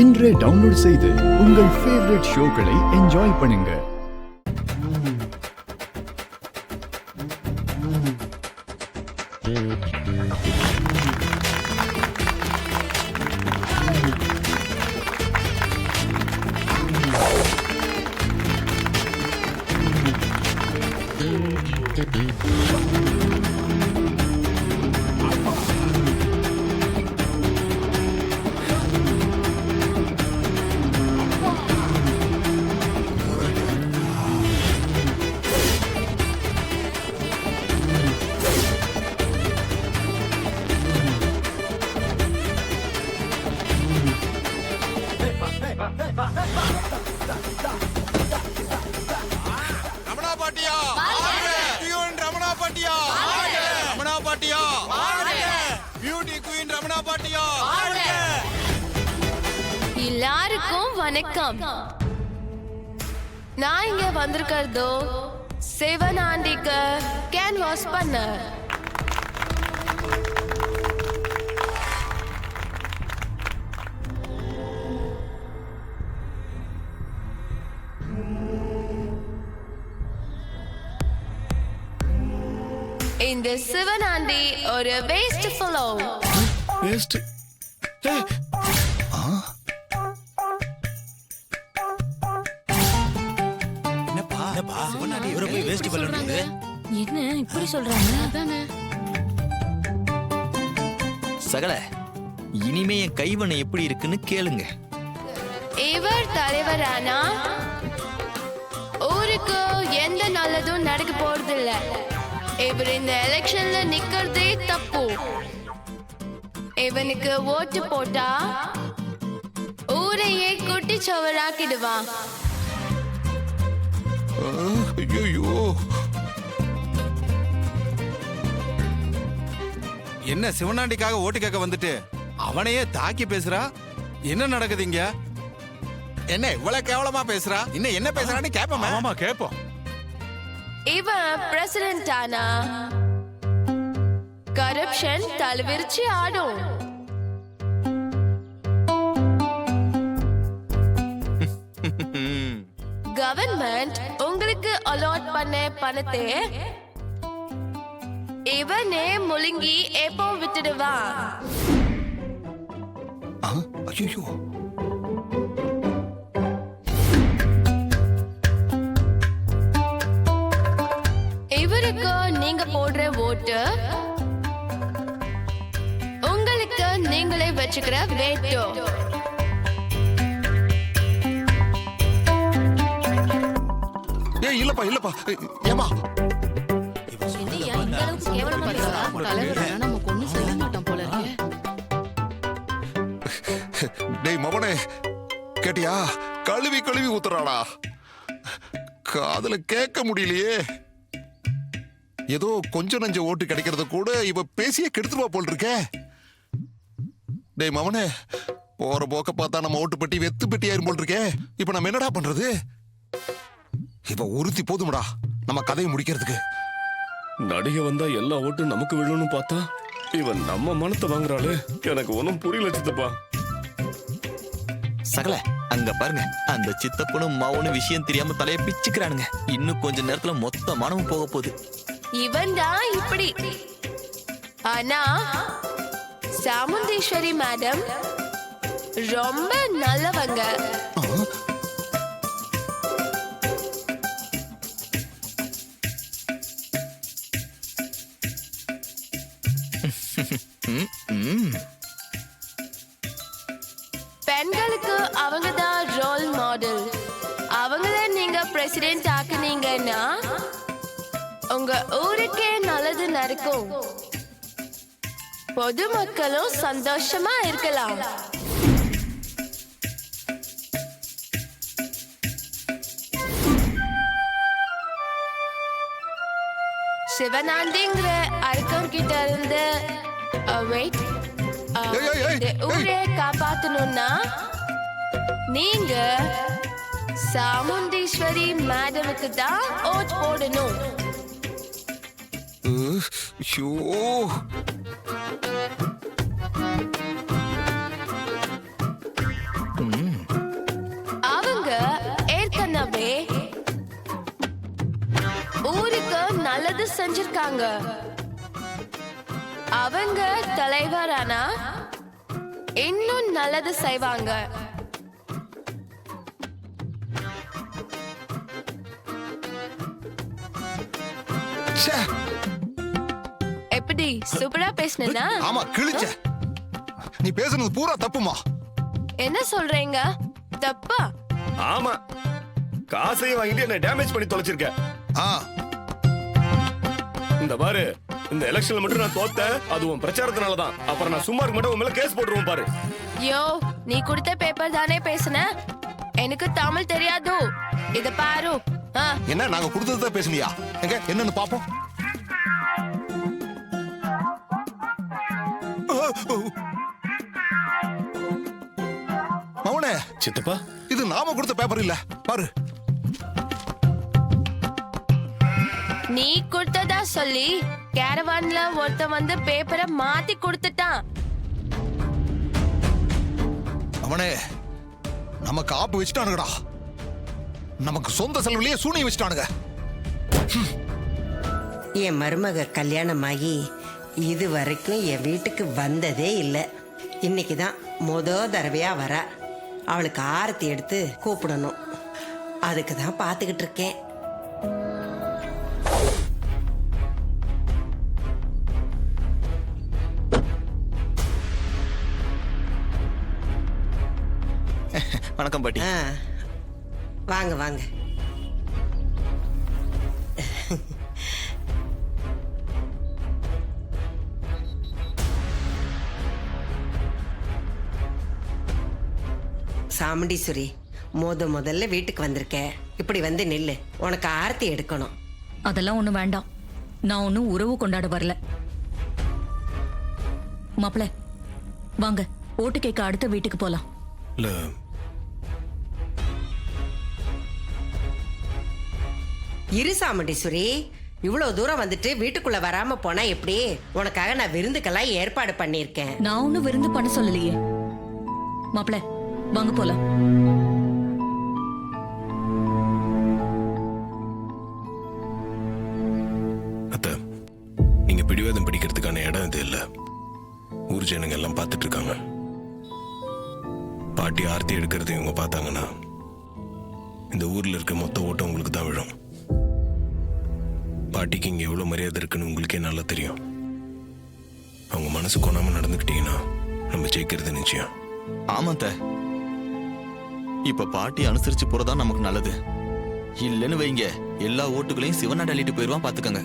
இன்றே டவுன்லோட் செய்து உங்கள் ஃபேவரட் ஷோக்களை என்ஜாய் பண்ணுங்க. எல்லாருக்கும் வணக்கம். நான் இங்க வந்திருக்கிறதோ சிவனாண்டிக்கு கேன்வாஸ் பண்ண. இந்த சிவனாண்டி ஒரு வேஸ்ட் ஃபெலோ. வேஸ்ட்? என்ன இப்படி சொல்றாங்க? சகல, இனிமே என் கைவனை எப்படி இருக்குன்னு கேளுங்க. இவர் தலைவரானா ஊருக்கு எந்த நல்லதும் நடக்க போறதில்ல. இவர் இந்த எலெக்ஷன்ல நிக்கிறதே தப்பு. இவனுக்கு ஓட்டு போட்டா ஊரையே குட்டி சவராக்கிடுவான். என்ன சிவனாண்டிக்காக ஓட்டு கேட்க வந்துட்டு அவனையே தாக்கி பேசுறா? என்ன நடக்குதுங்க? என்ன இவ்வளவு கேவலமா பேசுறா? இன்னும் என்ன பேசுறான்னு கேப்போம். ஆமா கேப்போம். இவன் பிரசிடென்ட் ஆனா கரப்ஷன் தலைவிரிச்சு ஆடும். கவர்மெண்ட் உங்களுக்கு அலாட் பண்ண பணத்தை இவனே முழுங்கி எப்போ விட்டுடுவான். ஐயோ, இவருக்கு நீங்க போடுற ஓட்டு உங்களுக்கு நீங்களே வச்சுக்கிற வேட்டோ. இல்லப்பா இல்லப்பா ஏமா டேய் மவனே, கேட்டியா? கழுவி கழுவி ஊத்துறாடா. காதுல கேட்க முடியலையே. ஏதோ கொஞ்சம் நஞ்ச ஓட்டு கிடைக்கிறது கூட இவ பேசியே கெடுத்துருவா போல் இருக்க. டேய் மவனே, போற போக்க பார்த்தா நம்ம ஓட்டு பெட்டி வெத்து பெட்டி ஆயிரும் போல் இருக்கே. இப்ப நம்ம என்னடா பண்றது? இப்ப உறுதி போதும்டா நம்ம கதையை முடிக்கிறதுக்கு. நடிகை வந்தா எல்லா ஓட்டும் நமக்கு விழணும்னு பார்த்தா இவன் நம்ம மனத்தை வாங்குறாளு. எனக்கு ஒன்னும் புரியல சித்தப்பா. சகல, அங்க பாருங்க, அந்த சித்தப்பனும் மாவனும் விஷயம் தெரியாம தலைய பிச்சுக்கிறானுங்க. இன்னும் கொஞ்ச நேரத்துல மொத்த மனமும் போக போகுது. இவன் தான் இப்படி. ஆனா சாமுண்டீஸ்வரி மேடம் ரொம்ப நல்லவங்க. பெண்களுக்கு அவங்க தான் ரோல் மாடல். அவங்கள நீங்க பிரசிடென்ட் ஆக்குனீங்கன்னா உங்க ஊருக்கே நல்லது நடக்கும். பொதுமக்களும் சந்தோஷமா இருக்கலாம். சிவனாண்டிங்கிற அர்க்கம் கிட்ட இருந்து ஊரே காப்பாத்தணும்னா நீங்க சாமுண்டீஸ்வரி மேடமுக்கு தான் ஓட் போடணும். செஞ்சிருக்காங்க. அவங்க தலைவரானா இன்னும் நல்லது செய்வாங்க. ச்சே, எப்படி சூப்பரா பேசுனா? ஆமா கிழிச்ச. நீ பேசுனது பூரா தப்புமா. என்ன சொல்றீங்க? தப்பா? ஆமா, காசையும் வாங்கிட்டு என்ன டேமேஜ் பண்ணி தொலைச்சிருக்க. ஆ, இந்த பாரு, இந்த எலெக்ஷன்ல மட்டும் நான் தோத்தேன், அது உன் பிரச்சாரத்தினால தான். அப்புறம் நான் சும்மா இருக்க மாட்டேன், உன் மேல கேஸ் போட்டுருவோம் பாரு. யோ, நீ கொடுத்த பேப்பர் தானே பேசுன? எனக்கு தமிழ் தெரியாது. இத பாரு. என்ன நாங்க கொடுத்ததுதான் பேசுனியா? எங்க என்னன்னு பாப்போம். மவனே, சித்தப்பா, இது நாம கொடுத்த பேப்பர் இல்ல, பாரு. நீ கொடுத்ததா சொல்லி கேரவான்ல ஒருத்த வந்து பேப்பரை மாத்தி கொடுத்துட்டான். அவனே, நமக்கு ஆப்பு வச்சுட்டானுங்கடா. நமக்கு சொந்த செலவுலயே சூனியம் வச்சுட்டானுங்க. என் மருமக கல்யாணமாகி இது வரைக்கும் என் வீட்டுக்கு வந்ததே இல்லை. இன்னைக்கு தான் தடவையா வர. அவளுக்கு ஆரத்தி எடுத்து கூப்பிடணும். அதுக்கு தான் பார்த்துக்கிட்டு இருக்கேன். வணக்கம் பாட்டி. ஆ, வாங்க வாங்க. சாமுண்டீஸ்வரி, முதல்ல வீட்டுக்கு வந்திருக்க. இப்படி வந்து நில்லு, உனக்கு ஆரத்தி எடுக்கணும். அதெல்லாம் ஒண்ணும் வேண்டாம். நான் ஒன்னும் உறவு கொண்டாட வரல. மாப்பிள, வாங்க ஓட்டு கேட்க அடுத்த வீட்டுக்கு போலாம். இல்ல இரு சாமுண்டீஸ்வரி, இவ்வளவு தூரம் வந்துட்டு வீட்டுக்குள்ள வராம போனா எப்படி? உனக்காக நான் விருந்துக்கெல்லாம் ஏற்பாடு பண்ணிருக்கேன். நான் ஒன்னும் விருந்து பண்ண சொல்லலையே. மாப்பிள, வாங்க போலாம். அத்தை, நீங்க பிடிவாதம் பிடிக்கிறதுக்கான இடம் இது இல்ல. ஊர் ஜனங்க எல்லாம் பார்த்துட்டு இருக்காங்க. பாட்டி ஆர்த்தி எடுக்கிறது இவங்க பார்த்தாங்கன்னா இந்த ஊர்ல இருக்க மொத்த ஓட்டம் உங்களுக்கு தான் விழும். பாட்டிக்கு இங்க எவ்வளவு மரியாதை இருக்குன்னு உங்களுக்கே நல்லா தெரியும். அவங்க மனசு கொணாம நடந்துக்கிட்டீங்கன்னா நம்ம ஜெயிக்கிறது நிச்சயம். ஆமாத்த, இப்ப பாட்டி அனுசரிச்சு போறதா நமக்கு நல்லது. இல்லன்னு வைங்க, எல்லா ஓட்டுகளையும் சிவனாடி அள்ளிட்டு போயிருவான், பாத்துக்கங்க.